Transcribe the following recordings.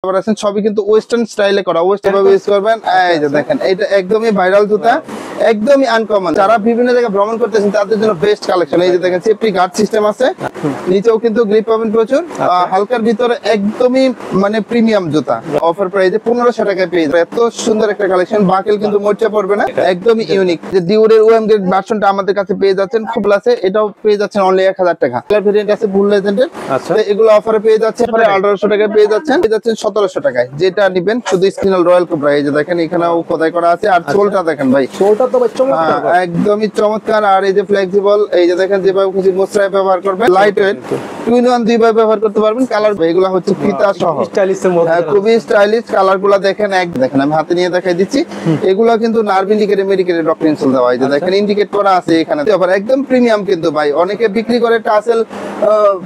আছেন সবই কিন্তু ওয়েস্টার্ন স্টাইলে করা, ওয়েস্টার্ন ভাবে ইউজ করবেন। এই যে দেখেন এটা একদমই ভাইরাল জুতা, একদমই আনকমন। যারা বিভিন্ন জায়গায় ভ্রমণ করতেছেন তাদের জন্য বেস্ট কালেকশন। এই যে দেখেন সেফটি গার্ড সিস্টেম আছে, নিচেও কিন্তু গ্রিপ পাবেন প্রচুর, হালকার ভিতরে একদমই মানে প্রিমিয়াম জুতা। অফার প্রাইসে 1500 টাকায় পেয়ে যাবেন। এত সুন্দর একটা কালেকশন, বাকেল কিন্তু মোচা পড়বে না, একদমই ইউনিক। যে ডিউরের ওএম গ্রেড ভার্সনটা আমাদের কাছে পেয়ে যাচ্ছেন, খুব আছে, এটাও পেয়ে যাচ্ছেন অনলি 1000 টাকা। কালার ভেরিয়েন্ট আছে বুল লেজেন্ডের, এগুলো অফারে পেয়ে যাচ্ছে 1800 টাকায় পেয়ে যাচ্ছেন 1700 টাকায়। যেটা নিবেন শুধু স্কিনাল রয়্যাল কোবরা। এই যে দেখেন এখানেও খোদাই করা আছে, আর সোলটা দেখেন ভাই, সোলটা তো ভাই চমৎকার, একদমই চমৎকার। আর এই যে ফ্লেক্সিবল, এই যে দেখেন যেভাবে খুশি মোচড়ায় ব্যবহার করবেন, লাইট ওয়েট, টুইন ওয়ান দুইভাবে ব্যবহার করতে পারবেন। কালার এগুলো হচ্ছে ফিতা সহ, স্টাইলিশের মধ্যে, খুবই স্টাইলিশ। কালারগুলো দেখেন, দেখেন আমি হাতে নিয়ে দেখাই দিচ্ছি। এগুলো কিন্তু নার্ভ ইন্ডিকেটর মেডিকেটের ডক্টর ইনসোল দেওয়া। এই যে দেখেন ইন্ডিকেট করা আছে এখানে, একদম প্রিমিয়াম কিন্তু ভাই। অনেকে বিক্রি করে টাসেল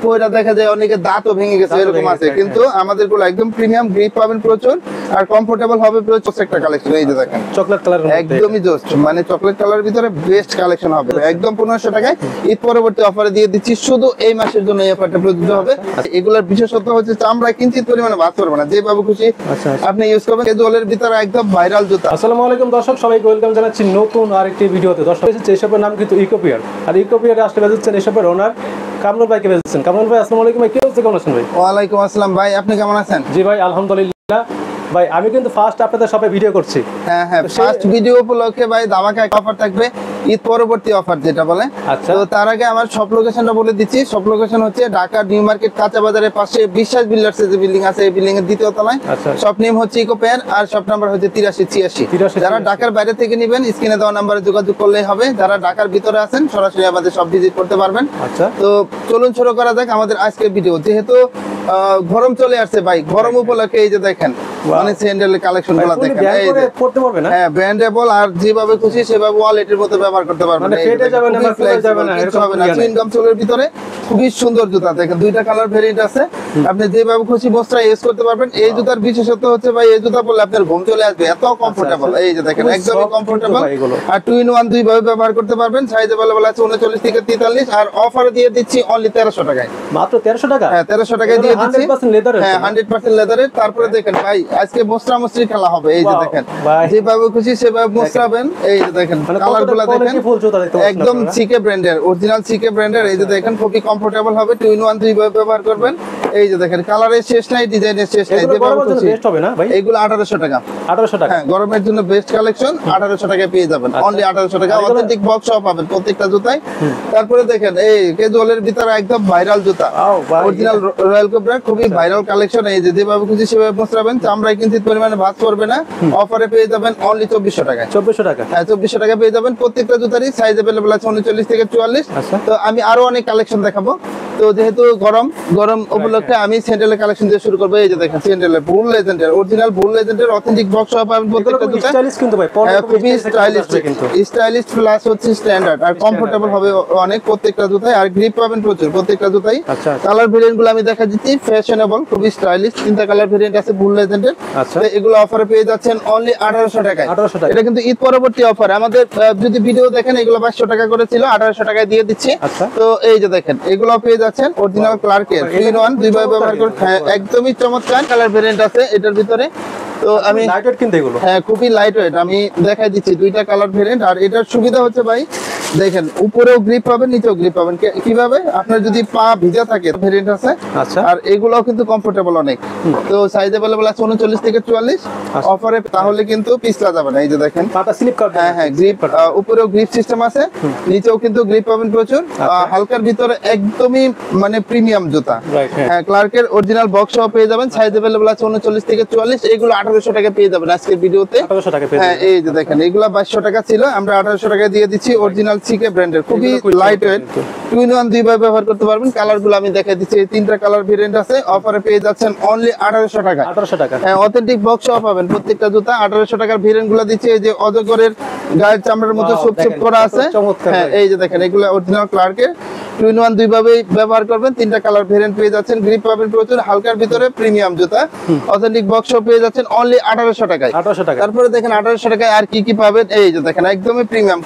পয়রা, দেখা যায় অনেকে দাঁতও ভেঙে গেছে, এরকম আছে, কিন্তু আমাদের গুলো একদম প্রিমিয়াম, গ্রিপ পাবেন প্রচুর, আর কমফোর্টেবল হবে প্রচুর। একটা কালেকশন এই যে দেখেন চকলেট কালার, একদমই জোস্ট, মানে চকলেট কালারের ভিতরে বেস্ট কালেকশন হবে একদম 1500 টাকায়। ঈদ পরবর্তী অফারে দিয়ে দিচ্ছি, শুধু এই মাসের জন্য এই অফারটা প্রযোজ্য হবে। এগুলোর বিশেষত্ব হচ্ছে চামড়া কিঞ্চিত পরিমাণে ভাঁজ করবে না, যেভাবে খুশি আপনি ইউজ করবেন। ক্যাজুয়ালের ভিতরে একদম ভাইরাল জুতা। আসসালামু আলাইকুম দর্শক, সবাইকে ওয়েলকাম জানাচ্ছি নতুন আরেকটি ভিডিওতে। দর্শক এসবের নাম কিন্তু ইকোপিয়ার, আর ইকোপিয়ারে আসলে বেজেছেন এসবের ওনার কামরুল ভাইকে বেজেছেন। কামরুল ভাই আসসালামু আলাইকুম, কি অবস্থা, কেমন আছেন ভাই? ওয়ালাইকুম আসসালাম ভাই, আপনি কেমন আছেন? জি ভাই আলহামদুলিল্লাহ। ভাই আমি কিন্তু ফার্স্ট আপনাদের সবাই ভিডিও করছি। হ্যাঁ, ফার্স্ট ভিডিও উপলক্ষে ভাই ধামাকা এক অফার থাকবে, ঈদ পরবর্তী অফার যেটা বলে। আচ্ছা, তো তার আগে আমার সব লোকেশনটা বলে দিচ্ছি। সব লোকেশন হচ্ছে ঢাকা নিউ মার্কেট কাঁচা বাজারের পাশে বিশ্বাস বিল্ডার্স যে বিল্ডিং আছে, এই বিল্ডিং এর দ্বিতীয় তলায়। শপ নেম হচ্ছে ইকোপিয়ার, আর শপ নাম্বার হচ্ছে 8386। যারা ঢাকার বাইরে থেকে নেবেন স্ক্রিনে দেওয়া নাম্বারে যোগাযোগ করলেই হবে। যারা ঢাকার ভিতরে আছেন সরাসরি আমাদের সব ভিজিট করতে পারবেন। আচ্ছা, তো চলুন শুরু করা যাক আমাদের আজকের ভিডিও। যেহেতু গরম চলে আসছে ভাই, গরম উপলক্ষে এই যে দেখেন মানে স্যান্ডেলের কালেকশন গুলো দেখেন, এই যে পড়তে পারবে না, হ্যাঁ ব্র্যান্ডেবল, আর যেভাবে খুশি সেভাবে ওয়ালেটের মতো ব্যবহার করতে পারবেন। মানে ফেটে যাবে না, ফুলে যাবে না, এরকম হবে না। চুইংগাম সোলের ভিতরে খুবই সুন্দর জুতা দেখেন, দুইটা কালার ভেরিয়েন্ট আছে, আপনি যেভাবে খুশি মোস্টরা ইউজ করতে পারবেন। এই জুতার বিশেষত্ব হচ্ছে ভাই, এই জুতা পরলে আপনার ঘুম চলে আসবে, এত কমফোর্টেবল। এই যে দেখেন একদমই কমফোর্টেবল, আর টুইন ওয়ান দুই ভাবে ব্যবহার করতে পারবেন। সাইজ अवेलेबल আছে 39 থেকে 43, আর অফারে দিয়ে দিচ্ছি অনলি 1300 টাকায়। মাত্র 1300 টাকা? হ্যাঁ 1300 টাকায় দিয়ে দিচ্ছি, 100% লেদার। হ্যাঁ 100% লেদারের। তারপরে দেখেন ভাই আজকে মোস্টরা মোস্টরি খেলা হবে। এই যে দেখেন যেভাবে খুশি সেভাবে মোস্টরাবেন। এই যে দেখেন কালারগুলো দেখেন, একদম সিকে ব্র্যান্ডের, অরিজিনাল সিকে ব্র্যান্ডের। এই যে দেখেন খুবই কমফোর্টেবল হবে, টুইন ওয়ান দুই ভাবে ব্যবহার করবেন। এই যে দেখেন কালারের শেষ নাই, ডিজাইনের শেষ নাই, যেভাবে খুশি বেস্ট হবে না ভাই। এগুলো 1800 টাকা। 1800 টাকা, হ্যাঁ গরমের জন্য বেস্ট কালেকশন। 1800 টাকায় পেয়ে যাবেন, অনলি 1800 টাকা। অথেন্টিক বক্স সহ পাবেন প্রত্যেকটা জুতায়। তারপরে দেখেন এই ক্যাজুয়ালের ভিতরে একদম ভাইরাল জুতা, অরিজিনাল রয়্যাল কোবরা, খুবই ভাইরাল কালেকশন। এই যে যেভাবে খুশি সেভাবে মোচড়াবেন, চামড়ায় কিঞ্চিত পরিমাণে ভাঁজ করবে না। অফারে পেয়ে যাবেন অনলি 2400 টাকায়। 2400 টাকা, হ্যাঁ 2400 টাকা পেয়ে যাবেন। প্রত্যেকটা জুতারই সাইজ अवेलेबल আছে 39 থেকে 44। তো আমি আরো অনেক কালেকশন দেখাবো। তো যেহেতু গরম উপলক্ষে আমি স্যান্ডেলের কালেকশন দিয়ে শুরু করব। এই যে দেখেন স্যান্ডেলের বুল লেজেন্ডের, অরিজিনাল বুল লেজেন্ডের অথেন্টিক বক্স সহ পাবেন প্রত্যেকটা জুতা। স্টাইলিশ কিন্তু ভাই, খুবই স্টাইলিশ, স্টাইলিশ প্লাস হচ্ছে স্ট্যান্ডার্ড, আর কমফোর্টেবল হবে অনেক প্রত্যেকটা জুতায়, আর গ্রিপ পাবেন প্রচুর প্রত্যেকটা জুতাই। কালার ভেরিয়েন্ট গুলো আমি দেখা দিচ্ছি, ফ্যাশনেবল, খুবই স্টাইলিশ। তিনটা কালার ভেরিয়েন্ট আছে বুল লেজেন্ডের। এগুলো অফারে পেয়ে যাচ্ছেন অনলি 1800 টাকায়। 1800 টাকা, এটা কিন্তু ঈদ পরবর্তী অফার। আমাদের যদি ভিডিও দেখেন এগুলো 500 টাকা করে ছিল, 1800 টাকায় দিয়ে দিচ্ছি। তো এই যে দেখেন এগুলো পেয়ে যাচ্ছেন অরিজিনাল ক্লার্কের, টুইন ওয়ান দুই ভাবে ব্যবহার করে, একদমই চমৎকার কালার ভেরিয়েন্ট আছে এটার ভিতরে। তো আমি লাইট ওয়েট কিন্তু এগুলো, হ্যাঁ খুবই লাইট ওয়েট, আমি দেখাই দিচ্ছি দুইটা কালার ভেরিয়েন্ট। আর এটার সুবিধা হচ্ছে ভাই দেখেন উপরেও গ্রিপ পাবেন, নিচেও গ্রিপ পাবেন। কিভাবে? আপনার যদি পা ভিজা থাকে ভেরিয়েন্ট আছে। আচ্ছা, আর এগুলোও কিন্তু কমফোর্টেবল অনেক। তো সাইজ अवेलेबल আছে 39 থেকে 44। অফারে তাহলে কিন্তু পিছলা যাবে না। এই যে দেখেন পাটা স্লিপ করবে, হ্যাঁ গ্রিপ, উপরেও গ্রিপ সিস্টেম আছে, নিচেও কিন্তু গ্রিপ পাবেন প্রচুর। হালকার ভিতরে একদমই মানে প্রিমিয়াম জুতা, হ্যাঁ ক্লার্কের অরিজিনাল বক্স সহ পেয়ে যাবেন। সাইজ अवेलेबल আছে 39 থেকে 44। এগুলো 1800 টাকা পেয়ে যাবেন আজকের ভিডিওতে। 1800 টাকা পেয়ে যাবেন। হ্যাঁ এই যে দেখেন এগুলো 2200 টাকা ছিল, আমরা 1800 টাকা দিয়ে দিচ্ছি। অরিজিনাল সিকে ব্র্যান্ডের, খুবই লাইট ওয়েট, টুইন ওয়ান দুই ভাবে ব্যবহার করতে পারবেন। কালারগুলো আমি দেখাই দিচ্ছি, এই তিনটা কালার ভেরিয়েন্ট আছে। অফারে পেয়ে যাচ্ছেন অনলি 1800 টাকা। 1800 টাকা, হ্যাঁ অথেন্টিক বক্স সহ পাবেন প্রত্যেকটা জুতা। 1800 টাকার ভেরিয়েন্ট গুলো দিচ্ছি। এই যে অজগরের গায়ের চামড়ার মতো সুপ করা আছে, হ্যাঁ এই যে দেখেন এগুলো অরিজিনাল ক্লার্কের, টুইন ওয়ান দুই ভাবে ব্যবহার করবেন। তিনটা কালার ভেরিয়েন্ট পেয়ে যাচ্ছেন, গ্রিপ পাবেন প্রচুর, হালকার ভিতরে প্রিমিয়াম জুতা, অথেন্টিক বক্স সহ পেয়ে যাচ্ছেন অনলি 1800 টাকায়। 1800 টাকা, তারপরে দেখেন 1800 টাকায় আর কি কি পাবেন। এই যে দেখেন একদমই প্রিমিয়াম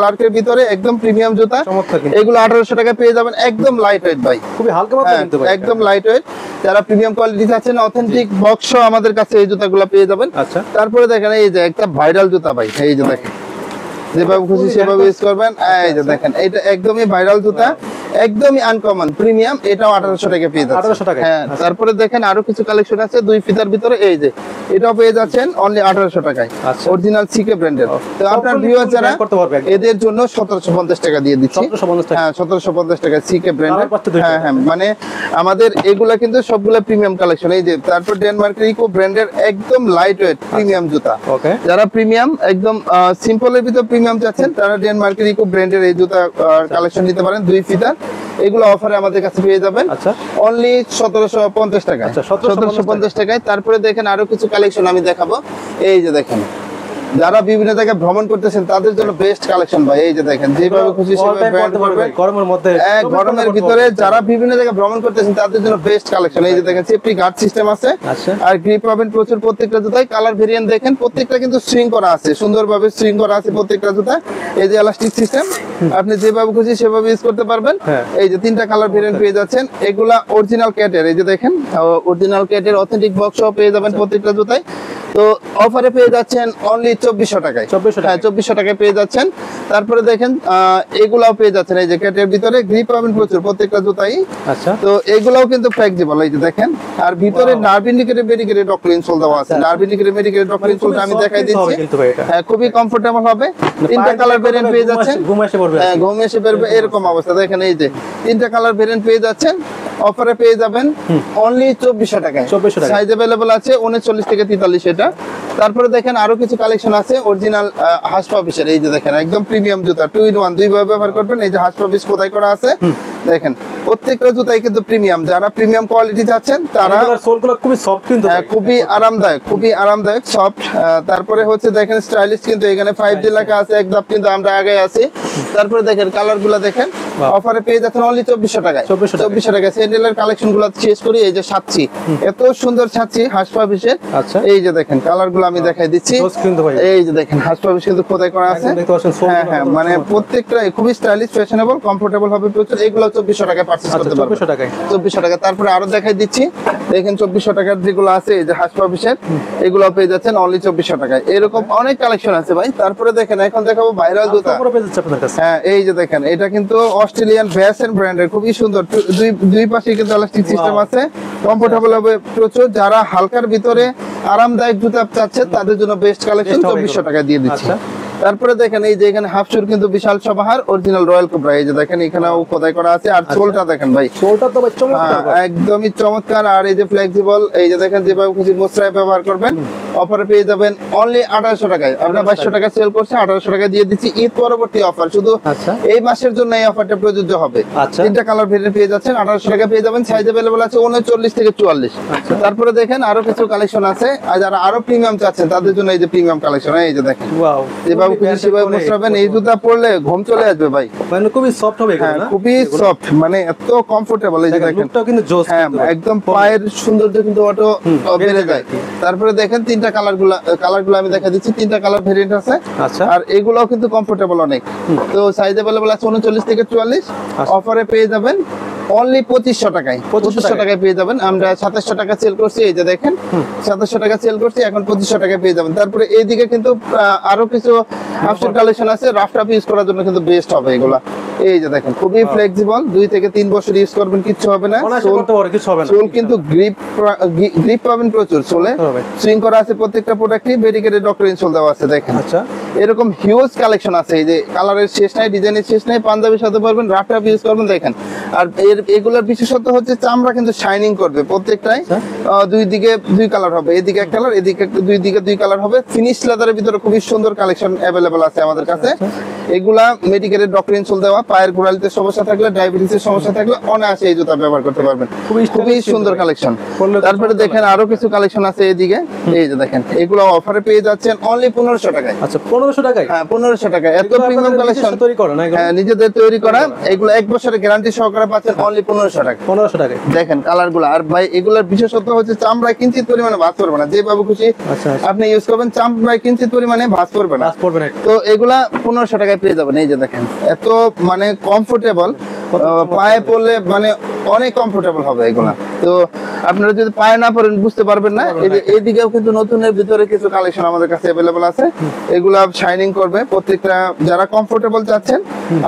ক্লার্কের ভিতরে একদম প্রিমিয়াম জুতা, চমৎকার কিন্তু। এগুলো 1800 টাকা পেয়ে যাবেন, একদম লাইট ওয়েট ভাই, খুবই হালকা পাতলা কিন্তু ভাই, একদম লাইট ওয়েট। যারা প্রিমিয়াম কোয়ালিটি চাচ্ছেন অথেন্টিক বক্স আমাদের কাছে এই জুতাগুলো পেয়ে যাবেন। আচ্ছা, তারপরে দেখেন এই যে একটা ভাইরাল জুতা ভাই, এই যে দেখেন যেভাবে খুশি সেভাবে ইউজ করবেন। এই যে দেখেন এটা একদমই ভাইরাল জুতা, একদমই আনকমন প্রিমিয়াম, এটাও 1800 টাকা পেয়ে যাচ্ছে। 1800 টাকা। হ্যাঁ, তারপরে দেখেন আরো কিছু কালেকশন আছে দুই ফিতার ভিতরে, এই যে এটাও পেয়ে যাচ্ছেন অনলি 1800 টাকায়, আচ্ছা। অরিজিনাল সিকে ব্র্যান্ডের। তো আপনার সবগুলো ভিউয়ার যারা করতে পারবে একদম। এদের জন্য 1750 টাকা দিয়ে দিচ্ছি। 1750 টাকা। হ্যাঁ, 1750 টাকা সিকে ব্র্যান্ডের। কালার পাচ্ছে দুইটা। হ্যাঁ হ্যাঁ, মানে আমাদের এগুলা কিন্তু সবগুলা প্রিমিয়াম কালেকশন। এই যে তারপর ডেনমার্কের ইকো ব্র্যান্ডের একদম লাইট ওয়েট প্রিমিয়াম জুতা। ওকে, যারা প্রিমিয়াম একদম সিম্পলের ভিতর প্রিমিয়াম চাচ্ছেন তারা ডেনমার্কের ইকো ব্র্যান্ডের এই জুতা কালেকশন নিতে পারেন, দুই ফিতার। এগুলো অফারে আমাদের কাছে পেয়ে যাবেন আচ্ছা, অনলি 1750 টাকায়। আচ্ছা, 1750 টাকায়। তারপরে দেখেন আরো কিছু কালেকশন আমি দেখাবো। এই যে দেখেন যারা বিভিন্ন জায়গায় ভ্রমণ করতেছেন তাদের জন্য বেস্ট কালেকশন ভাই, এই যে দেখেন যেভাবে খুশি সেভাবে ব্র্যান্ড করবেন। গরমের মধ্যে, গরমের ভিতরে যারা বিভিন্ন জায়গায় ভ্রমণ করতেছেন তাদের জন্য বেস্ট কালেকশন। এই যে দেখেন সেফটি গার্ড সিস্টেম আছে, আচ্ছা, আর গ্রিপ পাবেন প্রচুর প্রত্যেকটা জুতায়। কালার ভেরিয়েন্ট দেখেন প্রত্যেকটা কিন্তু সুইং করা আছে, সুন্দরভাবে সুইং করা আছে প্রত্যেকটা জুতা। এই যে এলাস্টিক সিস্টেম, আপনি যেভাবে খুশি সেভাবে ইউজ করতে পারবেন। হ্যাঁ। এই যে তিনটা কালার ভেরিয়েন্ট পেয়ে যাচ্ছেন, এগুলা অরিজিনাল ক্যাটের। এই যে দেখেন অরিজিনাল ক্যাটের অথেন্টিক বক্স পেয়ে যাবেন প্রত্যেকটা জুতায়। তো অফারে পেয়ে যাচ্ছেন অনলি 2400 টাকায়। 2400 টাকা। হ্যাঁ, 2400 টাকায় পেয়ে যাচ্ছেন। তারপরে দেখেন এগুলাও পেয়ে যাচ্ছেন, এই যে ক্যাটের ভিতরে গ্রিপ পাবেন প্রচুর প্রত্যেকটা জুতাই। আচ্ছা, তো এগুলাও কিন্তু ফ্লেক্সিবল, এই যে দেখেন। আর ভিতরে nerve indicator medicated doctor insole দেওয়া আছে, নার্ভ ইন্ডিকেটর মেডিকেটেড ডক্টর ইনসোলটা আমি দেখাই দিচ্ছি। কিন্তু ভাই এটা হ্যাঁ, খুবই কমফোর্টেবল হবে। তিনটা কালার ভেরিয়েন্ট পেয়ে যাচ্ছেন, ঘুম এসে পড়বে। হ্যাঁ, ঘুম এসে পড়বে এরকম অবস্থা। দেখেন এই যে তিনটা কালার ভেরিয়েন্ট পেয়ে যাচ্ছেন, অফারে পেয়ে যাবেন অনলি 2400 টাকায়। 2400 টাকা। সাইজ अवेलेबल আছে 39 থেকে 43 এটা। তারপরে দেখেন আরো কিছু কালেকশন আছে অরিজিনাল হাসপাবিসের। এই যে দেখেন একদম প্রিমিয়াম জুতা, 2 in 1 দুইভাবে ব্যবহার করবেন। এই যে হাসপাবিস খোদাই করা আছে, দেখেন প্রত্যেকটা জুতাই কিন্তু প্রিমিয়াম। যারা প্রিমিয়াম কোয়ালিটি চাচ্ছেন তারা, এগুলোর সোলগুলো খুবই সফট কিন্তু ভাই। খুবই আরামদায়ক, খুবই আরামদায়ক সফট। তারপরে হচ্ছে দেখেন স্টাইলিশ, কিন্তু এখানে 5G লেখা আছে, এক ধাপ কিন্তু আমরা আগে আছি। তারপরে দেখেন কালার গুলা দেখেন, অফারে পেয়ে যাচ্ছেন অনলি 2400 টাকায়। 2400 টাকা। স্যান্ডেলের কালেকশন গুলো শেষ করি। এই যে সাচ্ছি, এত সুন্দর সাচ্ছি হাসপাবিসের। আচ্ছা, এই যে দেখেন কালার গুলো আমি দেখাই দিচ্ছি। জোস কিন্তু ভাই। এই যে দেখেন হাসপাবিস কিন্তু খোদাই করা আছে। একদম দেখতে পাচ্ছেন সোল। হ্যাঁ হ্যাঁ, মানে প্রত্যেকটাই খুবই স্টাইলিশ, ফ্যাশনেবল, কমফোর্টেবল হবে প্রচুর। এগুলো 2400 টাকায় পারচেজ আচ্ছা, করতে পারবেন। 2400 টাকায়। 2400 টাকা। তারপরে আরো দেখাই দিচ্ছি, দেখেন 2400 টাকার যেগুলো আছে এই যে হাসপাবিসের, এগুলো পেয়ে যাচ্ছেন অনলি 2400 টাকায়। এরকম অনেক কালেকশন আছে ভাই। তারপরে দেখেন এখন দেখাবো ভাইরাল জুতা। তারপরে পেয়ে যাচ্ছে আপনার কাছে। হ্যাঁ, এই যে দেখেন এটা কিন্তু অস্ট্রেলিয়ান ভ্যাসেন ব্র্যান্ডের, খুবই সুন্দর। দুই পাশে কিন্তু ইলাস্টিক সিস্টেম আছে, কমফোর্টেবল হবে প্রচুর। যারা হালকার ভিতরে আরামদায়ক জুতা চাচ্ছেন তাদের জন্য বেস্ট কালেকশন 2400 টাকা দিয়ে দিচ্ছি। আচ্ছা। তারপরে দেখেন এই যে এখানে হাফ শুর কিন্তু বিশাল সমাহার, অরিজিনাল রয়্যাল কোবরা। এই যে দেখেন এখানেও খোদাই করা আছে। আর সোলটা দেখেন ভাই, সোলটা তো ভাই চমৎকার ভাই। একদমই চমৎকার। আর এই যে ফ্লেক্সিবল, এই যে দেখেন যেভাবে খুশি মোচড়ায় ব্যবহার করবেন। অফারে পেয়ে যাবেন অনলি 2800 টাকায়। আমরা 2200 টাকা সেল করছি, 1800 টাকা দিয়ে দিচ্ছি। ঈদ পরবর্তী অফার, শুধু আচ্ছা, এই মাসের জন্য এই অফারটা প্রযোজ্য হবে। আচ্ছা। তিনটা কালার ভেরিয়েন্ট পেয়ে যাচ্ছেন, 1800 টাকা পেয়ে যাবেন। সাইজ अवेलेबल আছে 39 থেকে 44। আচ্ছা। তারপরে দেখেন আরো কিছু কালেকশন আছে, আর যারা আরো প্রিমিয়াম চাচ্ছেন তাদের জন্য এই যে প্রিমিয়াম কালেকশন। এই যে দেখেন ওয়াও, যেভাবে খুশি সেভাবে মোচড়াবেন। এই জুতা পরলে ঘুম চলে আসবে ভাই। মানে খুবই সফট হবে এগুলো হ্যাঁ, না? খুবই সফট, মানে এত কমফোর্টেবল। এই যে দেখেন লুকটাও কিন্তু জোস হ্যাঁ, কিন্তু ভাই। একদম পায়ের সৌন্দর্য কিন্তু অটো বেড়ে যায়। তারপরে দেখেন তিনটা কালারগুলো আমি দেখা দিচ্ছি। তিনটা কালার ভেরিয়েন্ট আছে, আচ্ছা, আর এগুলোও কিন্তু কমফোর্টেবল অনেক। তো সাইজ अवेलेबल আছে 39 থেকে 44। অফারে পেয়ে যাবেন অনলি 2500 টাকায়। 2500 টাকায় পেয়ে যাবেন। আমরা 2700 টাকা সেল করছি, এই যে দেখেন 2700 টাকা সেল করছি, এখন 2500 টাকায় পেয়ে যাবেন। তারপরে এইদিকে কিন্তু আরো কিছু অপশন কালেকশন আছে, রাফ টাফ ইউজ করার জন্য কিন্তু বেস্ট হবে এগুলা। এই যে দেখেন খুবই ফ্লেক্সিবল, 2 থেকে 3 বছর ইউজ করবেন, কিচ্ছু হবে না। অনায়াসে করতে পারবে, কিছু হবে না। সোল কিন্তু গ্রিপ পাবেন প্রচুর সোলে, সুইং করা আছে প্রত্যেকটা প্রোডাক্টই। ডেডিকেটেড ডক্টর ইনসোল দেওয়া আছে দেখেন। আচ্ছা, এরকম হিউজ কালেকশন আছে। এই যে কালারের শেষ নাই, ডিজাইনের শেষ নাই। পাঞ্জাবি সাথে পারবেন, রাফ টাফ ইউজ করবেন। দেখেন আর এগুলোর বিশেষত্ব হচ্ছে চামড়া কিন্তু শাইনিং করবে প্রত্যেকটাই। দুই দিকে দুই কালার হবে, এদিকে এক কালার, এদিকে দুই দিকে দুই কালার হবে। ফিনিশ লেদারের ভিতরে খুবই সুন্দর কালেকশন अवेलेबल আছে আমাদের কাছে। এগুলা মেডিকেটেড ডক্টর ইনসোল দেওয়া। পায়ের গোড়ালিতে সমস্যা থাকলে, ডায়াবেটিসের সমস্যা থাকলে অনায়াসে এই জুতা ব্যবহার করতে পারবেন। খুবই সুন্দর কালেকশন। তারপরে দেখেন আরো কিছু কালেকশন আছে এদিকে। এই যে দেখেন এগুলো অফারে পেয়ে যাচ্ছেন অনলি 1500 টাকায়। আচ্ছা, 1500 টাকায়। হ্যাঁ, 1500 টাকা। এত প্রিমিয়াম কালেকশন তৈরি করে না এগুলো? হ্যাঁ, নিজেদের তৈরি করা। এগুলো 1 বছরের গ্যারান্টি সহকারে পাচ্ছেন অনলি 1500 টাকা। 1500 টাকায় দেখেন কালারগুলো। আর ভাই এগুলোর বিশেষত্ব হচ্ছে চামড়ায় কিঞ্চিত পরিমাণে ভাঁজ পড়বে না। যেভাবে খুশি আচ্ছা, আপনি ইউজ করবেন, চামড়ায় কিঞ্চিত পরিমাণে ভাঁজ পড়বে না। কাজ করবে না। তো এগুলা 1500 টাকা টাকায় পেয়ে যাবেন। এই যে দেখেন এত মানে কমফোর্টেবল, পায়ে পড়লে মানে অনেক কমফোর্টেবল হবে এগুলা। তো আপনারা যদি পায়ে না পড়েন বুঝতে পারবেন না। এই যে এইদিকেও কিন্তু নতুনের ভিতরে কিছু কালেকশন আমাদের কাছে अवेलेबल আছে, এগুলা শাইনিং করবে প্রত্যেকটা। যারা কমফোর্টেবল চাচ্ছেন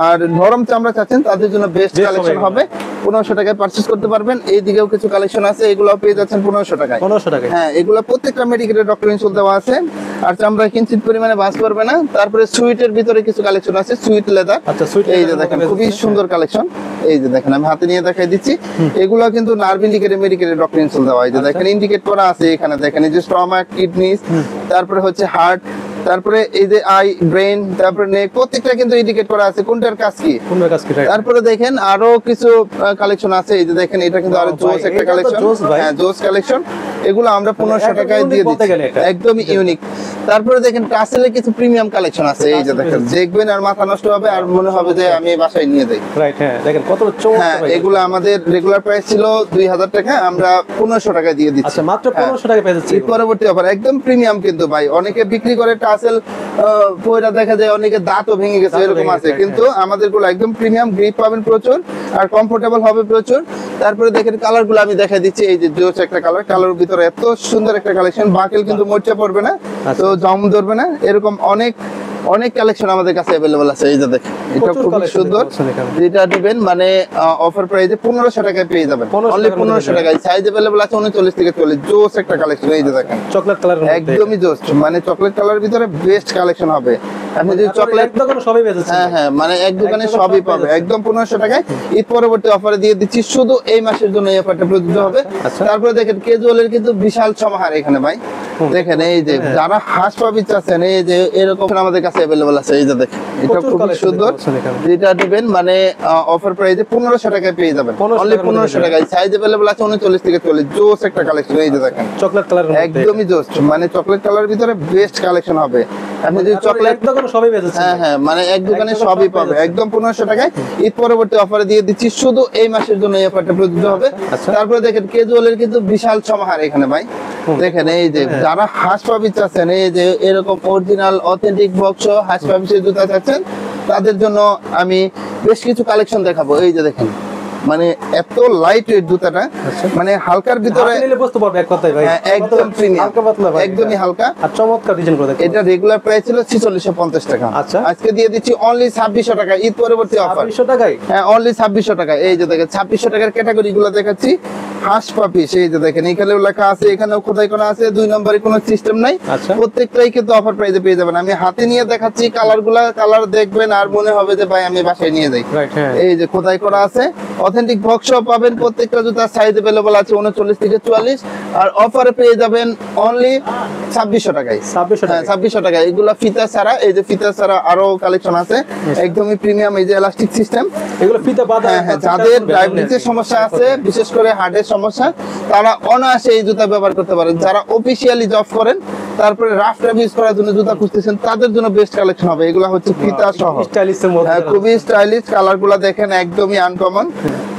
আর নরম চামড়া চাচ্ছেন তাদের জন্য বেস্ট কালেকশন হবে। 1500 টাকায় পারচেজ করতে পারবেন। এইদিকেও কিছু কালেকশন আছে, এগুলাও পেয়ে যাচ্ছেন 1500 টাকায়। 1500 টাকায়, হ্যাঁ, এগুলা প্রত্যেকটা মেডিকেলের ডক্টর ইনসুল দেওয়া আছে, আর চামড়া কিঞ্চিত পরিমাণে ভাঁজ করবে না। তারপরে সুইটের ভিতরে কিছু কালেকশন আছে, সুইট লেদার। আচ্ছা, সুইট এই যে দেখেন খুবই সুন্দর কালেকশন। এই যে দেখেন আমি হাতে নিয়ে দেখাই দিচ্ছি, এগুলো কিন্তু নার্ভ ইন্ডিকেটর মেডিকেলের ডক্টর ইনসুল দেওয়া। এই যে দেখেন ইন্ডিকেট করা আছে এখানে, দেখেন এই যে স্টমাক, কিডনিস, তারপরে হচ্ছে হার্ট, তারপরে এই যে আই, ব্রেন, তারপরে নেক, প্রত্যেকটা কিন্তু ইন্ডিকেট করা আছে কোনটার কাজ কি। তারপরে দেখেন আরো কিছু কালেকশন আছে। এই যে দেখেন এটা কিন্তু আরো জোস একটা কালেকশন। হ্যাঁ, জোস কালেকশন। এগুলো আমরা 1500 টাকায় দিয়ে দিচ্ছি, একদমই ইউনিক। তারপরে দেখেন টাসেলের কিছু প্রিমিয়াম কালেকশন আছে। এই যে দেখেন দেখবেন আর মাথা নষ্ট হবে, আর মনে হবে যে আমি বাসায় নিয়ে যাই। রাইট, হ্যাঁ দেখেন কত চমৎকার। হ্যাঁ, এগুলো আমাদের রেগুলার প্রাইস ছিল 2000 টাকা, আমরা 1500 টাকায় দিয়ে দিচ্ছি। আচ্ছা, মাত্র 1500 টাকায় পেয়ে যাচ্ছে। পরবর্তী অফার একদম প্রিমিয়াম কিন্তু ভাই। অনেকে বিক্রি করে টাসেল পয়রা, দেখা যায় অনেকে দাঁতও ভেঙে গেছে, এরকম আছে। কিন্তু আমাদের গুলো একদম প্রিমিয়াম, গ্রিপ পাবেন প্রচুর আর কমফোর্টেবল হবে প্রচুর। তারপরে দেখেন কালার গুলো আমি দেখা দিচ্ছি। এই যে জোস একটা কালার, কালারের ভিতরে এত সুন্দর একটা কালেকশন, বাকেল কিন্তু মোচা পড়বে না, তো জম ধরবে না, এরকম অনেক অনেক কালেকশন আমাদের কাছে अवेलेबल আছে। এই যে দেখেন এটা খুব সুন্দর, যেটা দিবেন মানে অফার প্রাইসে 1500 টাকায় পেয়ে যাবেন, অনলি 1500 টাকায়। সাইজ अवेलेबल আছে 39 থেকে 40, জোস একটা কালেকশন। এই যে দেখেন চকলেট কালার, একদমই জোস, মানে চকলেট কালারের ভিতরে বেস্ট কালেকশন হবে। আপনি যদি চকলেট দোকানে সবই পেয়ে যাচ্ছেন। হ্যাঁ হ্যাঁ, মানে এক দোকানে সবই পাবে একদম 1500 টাকায়। ঈদ পরবর্তী অফারে দিয়ে দিচ্ছি, শুধু এই মাসের জন্য এই অফারটা প্রযোজ্য হবে। তারপরে দেখেন কেজুয়ালের কিন্তু বিশাল সমাহার এখানে ভাই। দেখেন এই যে যারা হাঁস পাবি চাচ্ছেন, এই যে এরকম আমাদের কাছে अवेलेबल আছে। এই যে দেখেন এটা খুব সুন্দর, যেটা দিবেন মানে অফার প্রাইসে 1500 টাকায় পেয়ে যাবেন, অনলি 1500 টাকায়। সাইজ अवेलेबल আছে 39 থেকে 40, জোস একটা কালেকশন। এই যে দেখেন চকলেট কালার, একদমই জোস, মানে চকলেট কালারের ভিতরে বেস্ট কালেকশন হবে। আপনি যদি চকলেট দোকানে সবই পেয়ে যাচ্ছেন। হ্যাঁ হ্যাঁ, মানে এক দোকানে সবই পাবে একদম 1500 টাকায়। ঈদ পরবর্তী অফারে দিয়ে দিচ্ছি, শুধু এই মাসের জন্য এই অফারটা প্রযোজ্য হবে। তারপরে দেখেন কেজুয়ালের কিন্তু বিশাল সমাহার এখানে ভাই। দেখেন এই যে যারা হাঁস পাবি চাচ্ছেন, এই যে এরকম অরিজিনাল অথেন্টিক বক্স হাঁস পাবিসের জুতা চাচ্ছেন, তাদের জন্য আমি বেশ কিছু কালেকশন দেখাবো। এই যে দেখেন মানে এত লাইট ওয়েট জুতাটা, মানে হালকার ভিতরে নিলে বুঝতে পারবে এক কথায় ভাই, একদম প্রিমিয়াম, হালকা পাতলা ভাই, একদমই হালকা আর চমৎকার ডিজাইন করে। এটা রেগুলার প্রাইস ছিল 4650 টাকা। আচ্ছা, আজকে দিয়ে দিচ্ছি অনলি 2600 টাকা, ঈদ পরবর্তী অফার 2600 টাকায়। হ্যাঁ, অনলি 2600 টাকা। এই যে দেখেন 2600 টাকার ক্যাটাগরি গুলো দেখাচ্ছি। হাঁস পাপি, সেই যে দেখেন এখানেও লেখা আছে, এখানেও খোদাই করা আছে, 2 নম্বরে কোনো সিস্টেম নাই। প্রত্যেকটাই কিন্তু অফার প্রাইসে পেয়ে যাবেন। আমি হাতে নিয়ে দেখাচ্ছি, কালারগুলা কালার দেখবেন আর মনে হবে যে ভাই আমি বাসায় নিয়ে যাই। এই যে খোদাই করা আছে, অথেন্টিক বক্স পাবেন। প্রত্যেকটা জুতার সাইজ अवेलेबल আছে 39 থেকে 44, আর অফারে পেয়ে যাবেন অনলি 2600 টাকায়। 2600 টাকায়। এগুলা ফিতা ছাড়া, এই যে ফিতা ছাড়া আরো কালেকশন আছে, একদমই প্রিমিয়াম। এই যে এলাস্টিক সিস্টেম, এগুলো ফিতা বাঁধা। হ্যাঁ, যাদের ডায়াবেটিসের সমস্যা আছে, বিশেষ করে হার্টের সমস্যা, তারা অনায়াসে এই জুতা ব্যবহার করতে পারেন। যারা অফিশিয়ালি জব করেন, তারপরে রাফ ট্রাফ ইউজ করার জন্য জুতা খুঁজতেছেন, তাদের জন্য বেস্ট কালেকশন হবে। এগুলা হচ্ছে ফিতা সহ, স্টাইলিশের মধ্যে, হ্যাঁ খুবই স্টাইলিশ। কালারগুলো দেখেন একদমই আনকমন।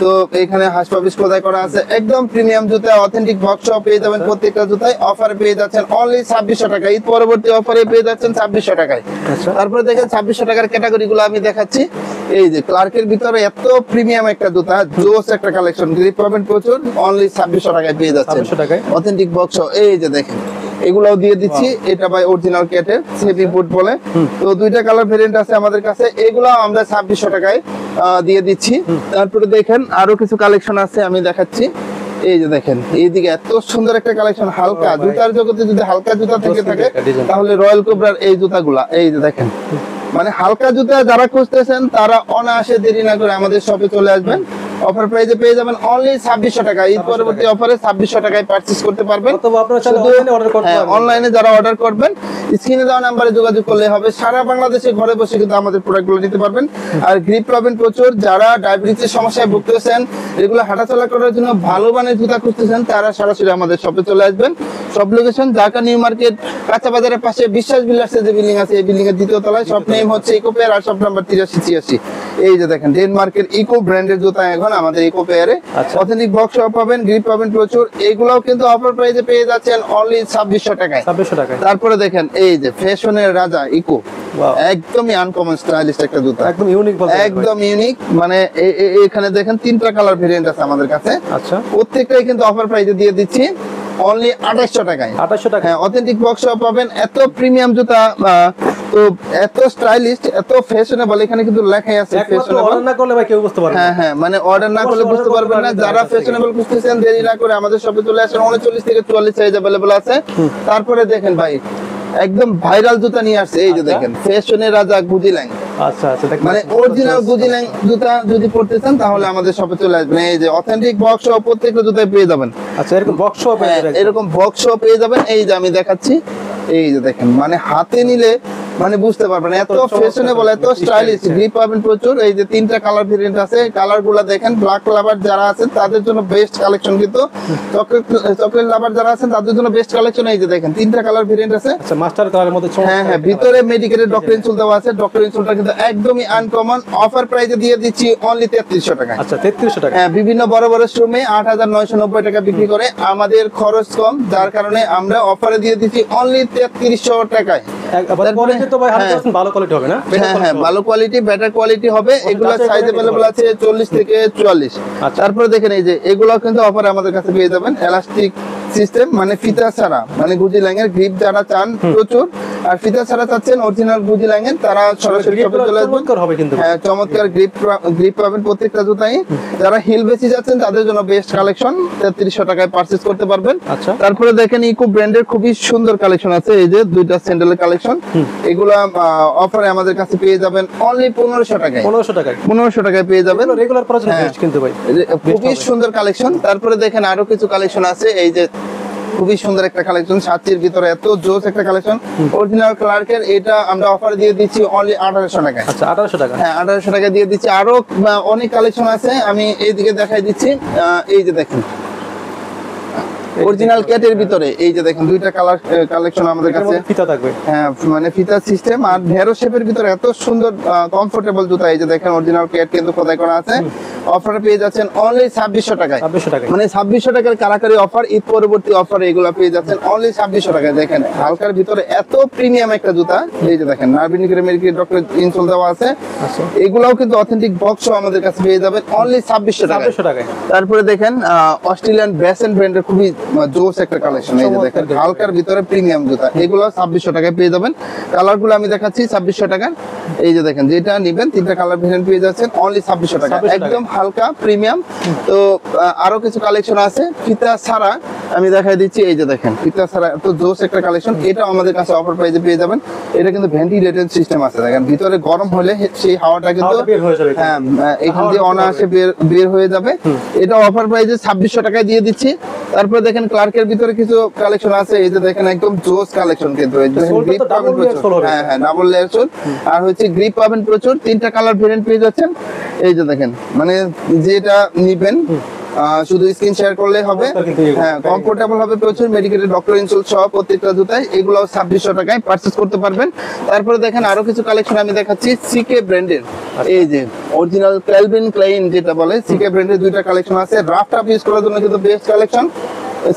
তো এখানে হাঁস পাবিস খোদাই করা আছে, একদম প্রিমিয়াম জুতা, অথেন্টিক বক্স পেয়ে যাবেন। প্রত্যেকটা জুতায় অফারে পেয়ে যাচ্ছেন অনলি 2600 টাকা। ঈদ পরবর্তী অফারে পেয়ে যাচ্ছেন 2600 টাকায়। তারপরে দেখেন 2600 টাকার ক্যাটাগরিগুলো আমি দেখাচ্ছি। এই যে ক্লার্কের ভিতরে এত প্রিমিয়াম একটা জুতা, জোস একটা কালেকশন, গ্রিপ পাবেন প্রচুর, অনলি 2600 টাকায় পেয়ে যাচ্ছেন অথেন্টিক বক্স। এই যে দেখেন এগুলাও দিয়ে দিচ্ছি। এটা ভাই অরিজিনাল ক্যাটের সেমি বুট বলে। তো দুইটা কালার ভেরিয়েন্ট আছে আমাদের কাছে, এগুলো আমরা 2600 টাকায় দিয়ে দিচ্ছি। তারপরে দেখেন আরো কিছু কালেকশন আছে, আমি দেখাচ্ছি। এই যে দেখেন এইদিকে এত সুন্দর একটা কালেকশন, হালকা জুতার জগতে যদি হালকা জুতা থেকে থাকে তাহলে রয়্যাল কোবরার এই জুতাগুলা। এই যে দেখেন মানে হালকা জুতা যারা খুঁজতেছেন, তারা অনায়াসে দেরি না করে আমাদের শপে চলে আসবেন। অফার প্রাইসে পেয়ে যাবেন অনলি 2600 টাকা। ঈদ পরবর্তী অফারে 2600 টাকায় পারচেজ করতে পারবেন। অনলাইনে যারা অর্ডার করবেন, স্ক্রিনে দেওয়া নাম্বারে যোগাযোগ করলে হবে। সারা বাংলাদেশে ঘরে বসে কিন্তু আমাদের প্রোডাক্টগুলো নিতে পারবেন। আর গ্রিপ পাবেন প্রচুর। যারা ডায়াবেটিসের সমস্যায় ভুগতেছেন, এগুলো হাঁটাচলা করার জন্য ভালো মানের জুতা খুঁজতেছেন, তারা সরাসরি আমাদের শপে চলে আসবেন। সব লোকেশন ঢাকা নিউ মার্কেট, কাঁচা বাজারের পাশে বিশ্বাস বিলাসের যে বিল্ডিং আছে, এই বিল্ডিং এর দ্বিতীয় তলায়। শপ নেম হচ্ছে ইকো পেয়ার, আর শপ নাম্বার 8386। এই যে দেখেন ডেনমার্কের ইকো ব্র্যান্ডের জুতা এখন আমাদের ইকো পেয়ারে। অথেন্টিক বক্স পাবেন, গ্রিপ পাবেন প্রচুর। এইগুলাও কিন্তু অফার প্রাইসে পেয়ে যাচ্ছেন অনলি 2600 টাকায়। 2600 টাকায়। তারপরে দেখেন এই যে ফ্যাশনের রাজা ইকো, একদমই আনকমন স্টাইলিশ একটা জুতা, একদম ইউনিক বলতে একদম ইউনিক। মানে এখানে দেখেন তিনটা কালার ভেরিয়েন্ট আছে আমাদের কাছে। আচ্ছা, প্রত্যেকটাই কিন্তু অফার প্রাইসে দিয়ে দিচ্ছি অনলি 2800 টাকায়। 2800 টাকা। হ্যাঁ, অথেন্টিক বক্স পাবেন। এত প্রিমিয়াম জুতা, তো এত স্টাইলিশ, এত ফ্যাশনেবল, এখানে কিন্তু লেখাই আছে ফ্যাশনেবল। অর্ডার না করলে ভাই কেউ বুঝতে পারবে না। হ্যাঁ হ্যাঁ, মানে অর্ডার না করলে বুঝতে পারবেন না। যারা ফ্যাশনেবল খুঁজতেছেন দেরি না করে আমাদের শপে চলে আসেন। 39 থেকে 44 সাইজ अवेलेबल আছে। তারপরে দেখেন ভাই একদম ভাইরাল জুতা নিয়ে আসছে, এই যে দেখেন ফ্যাশনের রাজা গুজিল্যাং। আচ্ছা আচ্ছা, মানে অরিজিনাল গুজিল্যাং জুতা যদি পড়তে চান তাহলে আমাদের শপে চলে আসবেন। এই যে অথেন্টিক বক্স সহ প্রত্যেকটা জুতায় পেয়ে যাবেন। আচ্ছা, এরকম বক্স সহ এরকম বক্স সহ পেয়ে যাবেন। এই যে আমি দেখাচ্ছি, এই যে দেখেন, মানে হাতে নিলে মানে বুঝতে পারবেন এত ফ্যাশনেবল, এত স্টাইলিশ। গ্রিপ পাবেন প্রচুর। এই যে তিনটা কালার ভেরিয়েন্ট আছে, কালারগুলো দেখেন। ব্ল্যাক লাভার যারা আছেন তাদের জন্য বেস্ট কালেকশন, কিন্তু চকলেট লাভার যারা আছেন তাদের জন্য বেস্ট কালেকশন। এই যে দেখেন তিনটা কালার ভেরিয়েন্ট আছে। আচ্ছা, মাস্টার কালারের মধ্যে হ্যাঁ হ্যাঁ, ভিতরে মেডিকেলের ডক্টর ইনসোল দেওয়া আছে। ডক্টর ইনসোলটা কিন্তু একদমই আনকমন। অফার প্রাইসে দিয়ে দিচ্ছি অনলি 3300 টাকা। আচ্ছা, 3300 টাকা। হ্যাঁ, বিভিন্ন বড় বড় শোরুমে 8990 টাকা বিক্রি করে, আমাদের খরচ কম, যার কারণে আমরা অফারে দিয়ে দিচ্ছি অনলি 3300 টাকায়। তারপরে তো ভাই 100% ভালো কোয়ালিটি হবে না? হ্যাঁ হ্যাঁ, ভালো কোয়ালিটি, বেটার কোয়ালিটি হবে। এগুলা সাইজ अवेलेबल আছে 40 থেকে 44। তারপরে দেখেন এই যে এগুলো কিন্তু অফারে আমাদের কাছে পেয়ে যাবেন এলাস্টিক সিস্টেম, মানে ফিতা ছাড়া, মানে গুজিল্যাং এর গ্রিপ যারা চান প্রচুর, আর ফিতা ছাড়া চাচ্ছেন অরিজিনাল গুজিল্যাং এর, তারা সরাসরি শপে চলে আসবেন। হবে কিন্তু। হ্যাঁ, চমৎকার গ্রিপ পাবেন প্রত্যেকটা জুতাই। যারা হিল বেশি যাচ্ছেন তাদের জন্য বেস্ট কালেকশন, 3300 টাকায় পারচেজ করতে পারবেন। আচ্ছা, তারপরে দেখেন ইকো ব্র্যান্ডের খুবই সুন্দর কালেকশন আছে। এই যে দুইটা স্যান্ডেলের কালেকশন, এগুলা অফারে আমাদের কাছে পেয়ে যাবেন অনলি 1500 টাকায়। 1500 টাকায়, 1500 টাকায় পেয়ে যাবেন। রেগুলার প্রাইস বেস্ট কিন্তু ভাই, খুবই সুন্দর কালেকশন। তারপরে দেখেন আরো কিছু কালেকশন আছে। এই যে খুবই সুন্দর একটা কালেকশন, সাতটির ভিতরে এত জোস একটা কালেকশন, অরিজিনাল ক্লার্কের। এটা আমরা অফারে দিয়ে দিচ্ছি অনলি 1800 টাকায়। আচ্ছা, 1800 টাকা। হ্যাঁ, 1800 টাকা দিয়ে দিচ্ছি। আরো অনেক কালেকশন আছে, আমি এইদিকে দেখাই দিচ্ছি। এই যে দেখেন অরিজিনাল ক্যাটের ভিতরে এই যে দেখেন দুইটা কালার কালেকশন আমাদের কাছে। ফিতা থাকবে, হ্যাঁ, মানে ফিতা সিস্টেম আর ঢেরো শেপের ভিতরে এত সুন্দর কমফোর্টেবল জুতা। এই যে দেখেন অরিজিনাল ক্যাট কিন্তু খোদাই করা আছে। অফারে পেয়ে যাচ্ছেন অনলি 2600 টাকায়। 2600 টাকা, মানে 2600 টাকার কারাকারি অফার, ঈদ পরবর্তী অফারে এগুলা পেয়ে যাচ্ছেন অনলি 2600 টাকায়। দেখেন হালকার ভিতরে এত প্রিমিয়াম একটা জুতা। এই যে দেখেন নার্ভিনিকের মেডিকেল ডক্টর ইনসোল দেওয়া আছে। এগুলাও কিন্তু অথেন্টিক বক্স আমাদের কাছে পেয়ে যাবেন অনলি 2600 টাকায়। তারপরে দেখেন অস্ট্রেলিয়ান বেসেন্ট ব্র্যান্ডের খুবই জোস একটা কালেকশন। এই যে দেখেন হালকার ভিতরে প্রিমিয়াম জুতা, এগুলো 2600 টাকায় পেয়ে যাবেন। কালারগুলো আমি দেখাচ্ছি 2600 টাকার। এই যে দেখেন যেটা নেবেন তিনটা কালার ভেরিয়েন্ট পেয়ে যাচ্ছেন অনলি 2600 টাকা, একদম হালকা প্রিমিয়াম। তো আরো কিছু কালেকশন আছে ফিতা ছাড়া, আমি দেখাই দিচ্ছি। এই যে দেখেন ফিতা ছাড়া এত জোস একটা কালেকশন, এটা আমাদের কাছে অফার প্রাইসে পেয়ে যাবেন। এটা কিন্তু ভেন্টিলেটেড সিস্টেম আছে, দেখেন ভিতরে গরম হলে সেই হাওয়াটা কিন্তু হ্যাঁ এখান দিয়ে অনায়াসে বের হয়ে যাবে। এটা অফার প্রাইসে 2600 টাকায় দিয়ে দিচ্ছি। তারপরে দেখেন ক্লার্কের ভিতরে কিছু কালেকশন আছে। এই যে দেখেন একদম জোস কালেকশন, কিন্তু গ্রিপ পাবেন প্রচুর। হ্যাঁ হ্যাঁ, ডাবল লেয়ার সোল, আর হচ্ছে গ্রিপ পাবেন প্রচুর। তিনটা কালার ভেরিয়েন্ট পেয়ে যাচ্ছেন। এই যে দেখেন মানে যেটা নিবেন শুধু স্ক্রিন শেয়ার করলেই হবে। হ্যাঁ, কমফোর্টেবল হবে প্রচুর। মেডিকেলের ডক্টর ইনসোল সহ প্রত্যেকটা জুতায়, এগুলো 2600 টাকায় পারচেজ করতে পারবেন। তারপরে দেখেন আরো কিছু কালেকশন আমি দেখাচ্ছি সিকে ব্র্যান্ডের। এই যে অরিজিনাল ক্যালভিন ক্লাইন যেটা বলে, সিকে ব্র্যান্ডের দুইটা কালেকশন আছে। রাফ টাফ ইউজ করার জন্য কিন্তু বেস্ট কালেকশন।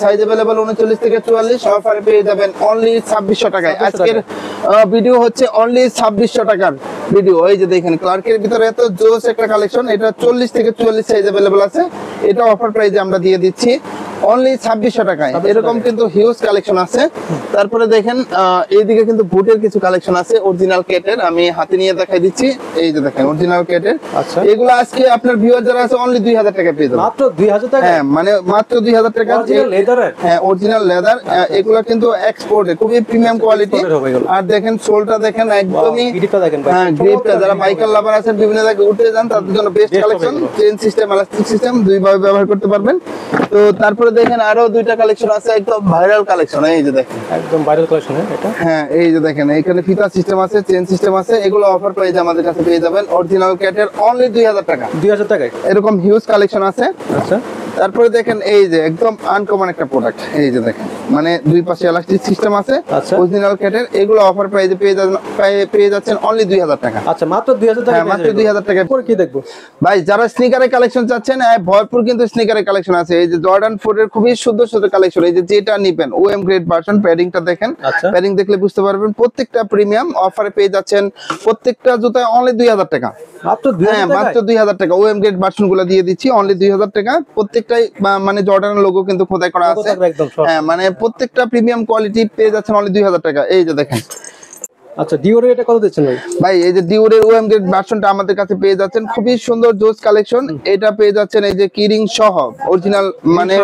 সাইজ अवेलेबल 39 থেকে 44, অফারে পেয়ে যাবেন অনলি 2600 টাকায়। আজকের ভিডিও হচ্ছে অনলি 2600 টাকার ভিডিও। এই যে দেখেন ক্লার্কের ভিতরে এত জোস একটা কালেকশন, এটা 40 থেকে 44 সাইজ अवेलेबल আছে। এটা অফার প্রাইসে আমরা দিয়ে দিচ্ছি অনলি 2600 টাকায়। এরকম কিন্তু হিউজ কালেকশন আছে। তারপরে দেখেন এইদিকে কিন্তু বুটের কিছু কালেকশন আছে অরিজিনাল কেটের, আমি হাতে নিয়ে দেখাই দিচ্ছি। এই যে দেখেন অরিজিনাল কেটের। আচ্ছা, এগুলো আজকে আপনার ভিউয়ার যারা আছে অনলি 2000 টাকা পেয়ে যাবেন। মাত্র 2000 টাকা? হ্যাঁ, মানে মাত্র 2000 টাকা। হ্যাঁ, অরিজিনাল লেদার। এগুলো কিন্তু এক্সপোর্টে খুবই প্রিমিয়াম কোয়ালিটি। আর দেখেন সোলটা দেখেন একদমই, হ্যাঁ গ্রিপটা, যারা বাইকার লাভার আছেন বিভিন্ন জায়গায় উঠতে যান তাদের জন্য best collection. Chain system, elastic system দুই ভাবে ব্যবহার করতে পারবেন। তো তারপরে দেখেন আরো দুইটা কালেকশন আছে একদম ভাইরাল কালেকশন। এই যে দেখেন একদম ভাইরাল কালেকশন এটা। হ্যাঁ, এই যে দেখেন এখানে ফিতা সিস্টেম আছে, চেইন সিস্টেম আছে। এগুলো অফার প্রাইসে আমাদের কাছে পেয়ে যাবেন অরিজিনাল ক্যাটের অনলি 2000 টাকা। 2000 টাকায় এরকম হিউজ কালেকশন আছে। আচ্ছা, তারপরে দেখেন এই যে একদম আনকমন একটা প্রোডাক্ট, এই যে দেখেন মানে দুই পাশে ইলাস্টিক সিস্টেম আছে, অরিজিনাল ক্যাটের। এগুলো অফার প্রাইসে পেয়ে যাচ্ছেন অনলি 2000 টাকা। আচ্ছা, মাত্র 2000 টাকা। হ্যাঁ, মাত্র 2000 টাকা। পরে কি দেখবো ভাই? যারা স্নিকারের কালেকশন চাচ্ছেন, ভরপুর কিন্তু স্নিকারের কালেকশন আছে। এই যে জর্ডান 4 এর খুবই সুন্দর সুন্দর কালেকশন। এই যে যেটা নিবেন ওএম গ্রেড ভার্সন, প্যাডিংটা দেখেন, প্যাডিং দেখলে বুঝতে পারবেন। প্রত্যেকটা প্রিমিয়াম অফারে পেয়ে যাচ্ছেন, প্রত্যেকটা জুতা অনলি 2000 টাকা। মাত্র 2000 হ্যাঁ, টাকা, মাত্র 2000 টাকা। ওএম গ্রেড ভার্সন গুলো দিয়ে দিচ্ছি অনলি 2000 টাকা। প্রত্যেকটাই মানে জর্ডানের লোগো কিন্তু খোদাই করা আছে। হ্যাঁ, মানে প্রত্যেকটা প্রিমিয়াম কোয়ালিটি পেয়ে যাচ্ছেন অনলি 2000 টাকা। এই যে দেখেন। আচ্ছা, ডিওর এটা কত দিচ্ছেন ভাই? ভাই এই যে ডিওরের ওএম গ্রেড ভার্সনটা আমাদের কাছে পেয়ে যাচ্ছেন, খুবই সুন্দর জোস কালেকশন। এটা পেয়ে যাচ্ছেন এই যে কিরিং সহ অরিজিনাল, মানে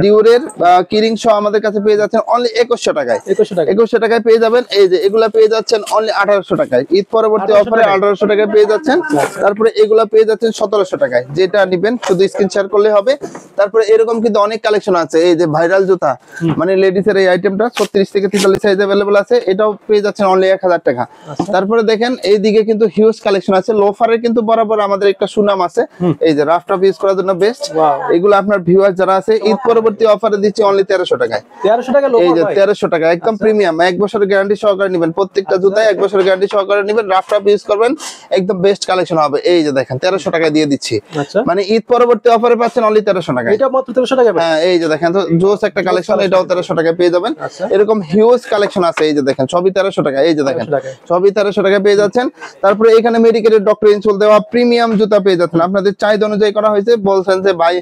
ডিওরের কিরিং সহ আমাদের কাছে পেয়ে যাচ্ছেন অনলি 2100 টাকায়। 2100 টাকায় পেয়ে যাবেন। এই যে এগুলা পেয়ে যাচ্ছেন অনলি 1800 টাকায়। ঈদ পরবর্তী অফারে 1800 টাকায় পেয়ে যাচ্ছেন। তারপরে এগুলা পেয়ে যাচ্ছেন 1700 টাকায়। যেটা নেবেন শুধু স্ক্রিন শেয়ার করলে হবে। তারপরে এরকম কিন্তু অনেক কালেকশন আছে। এই যে ভাইরাল জুতা, মানে লেডিস এর এই আইটেমটা 36 থেকে 43 সাইজ अवेलेबल আছে। এটাও পেয়ে যাচ্ছেন অনলি 1000 টাকা। তারপরে দেখেন এইদিকে কিন্তু হিউজ কালেকশন আছে। লোফারের কিন্তু বরাবর আমাদের একটা সুনাম আছে। এই যে রাফ টাফ ইউজ করার জন্য বেস্ট। এগুলো আপনার ভিউয়ার যারা আছে, ঈদ পরবর্তী অফারে দিচ্ছি অনলি 1300 টাকায়। 1300 টাকা লোফার। এই যে 1300 টাকা একদম প্রিমিয়াম, 1 বছরের গ্যারান্টি সহকারে নেবেন। প্রত্যেকটা জুতায় 1 বছরের গ্যারান্টি সহকারে নেবেন। রাফ টাফ ইউজ করবেন, একদম বেস্ট কালেকশন হবে। এই যে দেখেন 1300 টাকায় দিয়ে দিচ্ছি। মানে ঈদ পরবর্তী অফারে পাচ্ছেন অনলি 1300 টাকায়। এটা মাত্র 1300 টাকা। হ্যাঁ, এই যে দেখেন তো জোস একটা কালেকশন, এটাও 1300 টাকায় পেয়ে যাবেন। এরকম হিউজ কালেকশন আছে। এই যে দেখেন সবই 1300 টাকা। এই যে দেখেন সবই 1300 টাকা পেয়ে যাচ্ছেন। তারপরে এখানে মেডিকেলের ডক্টর ইনসোল দেওয়া প্রিমিয়াম জুতা পেয়ে যাচ্ছেন। আপনাদের চাহিদা অনুযায়ী করা হয়েছে। বলছেন যে ভাই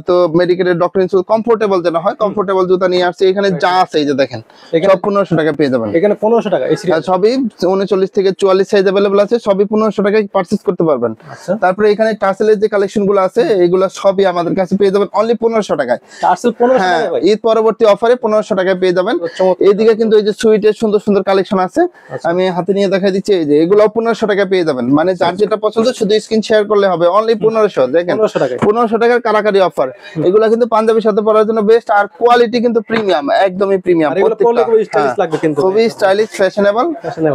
তো মেডিকেলের ডক্টর ইনসোল কমফোর্টেবল যেন হয়, কমফোর্টেবল জুতা নিয়ে আসছে। এখানে যা আছে এই যে দেখেন সব 1500 টাকা পেয়ে যাবেন। এখানে 1500 টাকা। সবই 39 থেকে 44 সাইজ अवेलेबल আছে। সবই 1500 টাকায় পারচেজ করতে পারবেন। তারপরে এখানে টাসেলের যে কালেকশন গুলো আছে, এগুলো সবই আমাদের কাছে পেয়ে যাবেন অনলি 1500 টাকায়। টাসেল 1500 টাকা ভাই। ঈদ পরবর্তী অফারে 1500 টাকায় পেয়ে যাবেন। এইদিকে কিন্তু এই যে সুইটের সুন্দর সুন্দর কালেকশন আছে, আমি হাতে নিয়ে দেখাই দিচ্ছি। এই যে এগুলো 1500 টাকায় পেয়ে যাবেন। মানে যার যেটা পছন্দ শুধু স্ক্রিন শেয়ার করলে হবে। অনলি 1500। দেখেন 1500 টাকার কারাকারি অফার। এগুলো কিন্তু পাঞ্জাবির সাথে পরার জন্য বেস্ট, আর কোয়ালিটি কিন্তু প্রিমিয়াম, একদমই প্রিমিয়াম। খুবই স্টাইলিশ, ফ্যাশনেবল।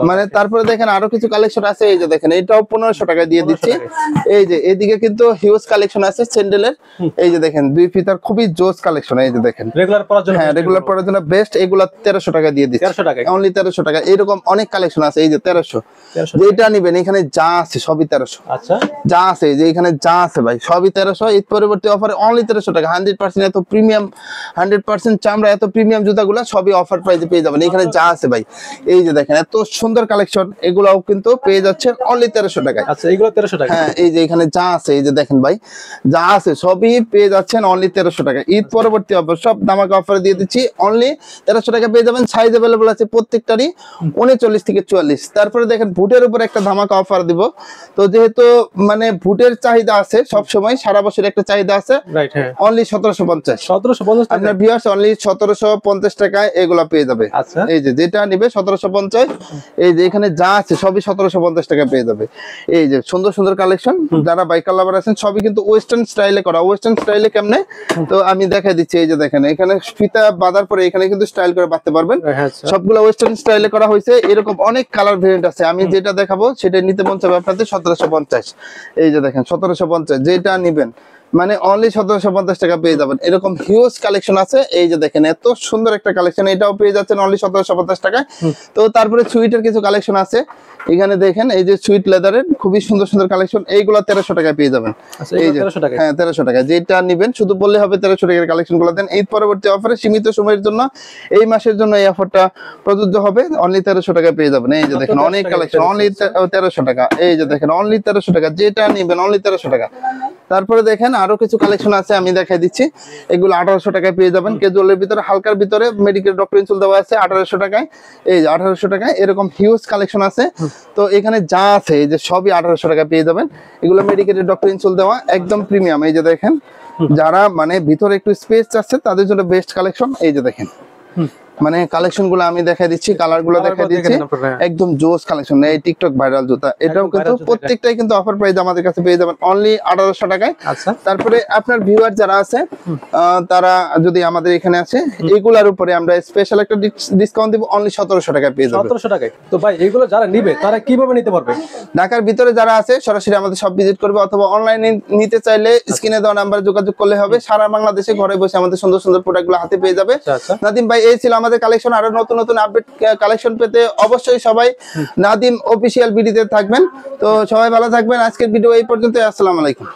মানে তারপরে দেখেন আরো কিছু কালেকশন আছে। এই যে দেখেন এটাও 1500 টাকায় দিয়ে দিচ্ছি। এই যে এদিকে কিন্তু হিউজ কালেকশন আছে স্যান্ডেলের। এই যে দেখেন দুই ফিতার খুবই জোস কালেকশন। এই যে দেখেন রেগুলার পরার জন্য, হ্যাঁ রেগুলার পরার জন্য বেস্ট। এগুলা 1300 টাকা দিয়ে দিচ্ছি। 1300 টাকা, অনলি 1300 টাকা। এরকম অনেক কালেকশন আছে। এই যে 1300, যেটা নিবেন এখানে যা আছে সবই 1300। আচ্ছা, যা আছে এই যে এখানে যা আছে ভাই সবই 1300। ঈদ পরবর্তী অফারে অনলি 1300 টাকা। 100% এত প্রিমিয়াম, 100% চামড়া, এত প্রিমিয়াম জুতাগুলো সবই অফার প্রাইসে পেয়ে যাবেন। এখানে যা আছে ভাই এই যে দেখেন এত সুন্দর কালেকশন, এগুলাও কিন্তু পেয়ে যাচ্ছে অনলি 1300 টাকায়। আচ্ছা, এগুলো 1300 টাকা। হ্যাঁ, এই যে এখানে যা আছে এই যে দেখেন ভাই যা আছে সবই পেয়ে যাচ্ছেন অনলি 1300 টাকা। ঈদ পরবর্তী অফার সব ধামাকা অফারে দিয়ে দিচ্ছি অনলি 1300 টাকা পেয়ে যাবেন। সাইজ अवेलेबल আছে প্রত্যেকটারই 39 থেকে 44। তারপরে দেখেন বুটের উপর একটা ধামাকা অফার দিব। তো যেহেতু মানে বুটের চাহিদা আছে সব সময়, সারা বছর একটা চাহিদা আছে। রাইট, হ্যাঁ, অনলি 1750। 1750 আপনার ভিউয়ার্স অনলি 1750 টাকায় এগুলা পেয়ে যাবে। আচ্ছা, এই যে যেটা নিবে 1750। এই যে এখানে যা আছে সবই 1750 টাকা পেয়ে যাবে। এই যে সুন্দর সুন্দর কালেকশন, যারা বাইকার লাভার আছেন সবই কিন্তু ওয়েস্টার্ন স্টাইলে করা। ওয়েস্টার্ন স্টাইলে কেমনে তো আমি দেখাই দিচ্ছি। এই যে দেখেন এখানে ফিতা বাঁধার পরে এখানে কিন্তু স্টাইল করে বাঁধতে পারবেন। সবগুলো ওয়েস্টার্ন স্টাইলে করা হয়েছে। এরকম অনেক কালার ভেরিয়েন্ট আছে। আমি যেটা দেখাবো সেটা নিতে মন চাইবে আপনাদের 1750। এই যে দেখেন 1750, যেটা নিবেন মানে অনলি 1750 টাকা পেয়ে যাবেন। এরকম হিউজ কালেকশন আছে। এই যে দেখেন এত সুন্দর একটা কালেকশন, এটাও পেয়ে যাচ্ছেন অনলি 1750 টাকায়। তো তারপরে সুইটের কিছু কালেকশন আছে। এখানে দেখেন এই যে সুইট লেদারের খুবই সুন্দর সুন্দর কালেকশন, এইগুলো 1300 টাকায় পেয়ে যাবেন। এই যে হ্যাঁ 1300 টাকা, যেটা নিবেন শুধু বললে হবে 1300 টাকার কালেকশন গুলো দেন। ঈদ পরবর্তী অফারে সীমিত সময়ের জন্য, এই মাসের জন্য এই অফারটা প্রযোজ্য হবে। অনলি 1300 টাকায় পেয়ে যাবেন। এই যে দেখেন অনেক কালেকশন, অনলি 1300 টাকা। এই যে দেখেন অনলি 1300 টাকা, যেটা নিবেন অনলি 1300 টাকা। তারপরে দেখেন আরো কিছু কালেকশন আছে, আমি দেখাই দিচ্ছি। এগুলো 1800 টাকায় পেয়ে যাবেন। ক্যাজুয়ালের ভিতরে হালকার ভিতরে মেডিকেল ডক্টর ইনসোল দেওয়া আছে 1800 টাকায়। এই যে 1800 টাকায় এরকম হিউজ কালেকশন আছে। তো এখানে যা আছে এই যে সবই 1800 টাকায় পেয়ে যাবেন। এগুলো মেডিকেল ডক্টর ইনসোল দেওয়া একদম প্রিমিয়াম। এই যে দেখেন যারা মানে ভিতরে একটু স্পেস আছে তাদের জন্য বেস্ট কালেকশন। এই যে দেখেন মানে কালেকশন গুলো আমি দেখাই দিচ্ছি, কালার গুলো দেখাই দিচ্ছি, একদম জোস কালেকশন। এই টিকটক ভাইরাল জুতা, এটাও কিন্তু প্রত্যেকটাই কিন্তু অফার প্রাইস আমাদের কাছে পেয়ে যাবেন অনলি 1800 টাকায়। আচ্ছা, তারপরে আপনার ভিউয়ার যারা আছে তারা যদি আমাদের এখানে আছে, এগুলার উপরে আমরা স্পেশাল একটা ডিসকাউন্ট দিব, অনলি 1700 টাকায় পেয়ে যাবেন। 1700 টাকায়। তো ভাই এগুলো যারা নিবে তারা কিভাবে নিতে পারবে? ঢাকার ভিতরে যারা আছে সরাসরি আমাদের সব ভিজিট করবে, অথবা অনলাইনে নিতে চাইলে স্ক্রিনে দেওয়া নাম্বারে যোগাযোগ করলে হবে। সারা বাংলাদেশে ঘরে বসে আমাদের সুন্দর সুন্দর প্রোডাক্টগুলো হাতে পেয়ে যাবে। নাদিম ভাই, এই ছিল আমাদের কালেকশন। আরো নতুন নতুন আপডেট কালেকশন পেতে অবশ্যই সবাই নাদিম অফিসিয়াল ভিডিওতে থাকবেন। তো সবাই ভালো থাকবেন। আজকের ভিডিও এই পর্যন্ত। আসসালামু আলাইকুম।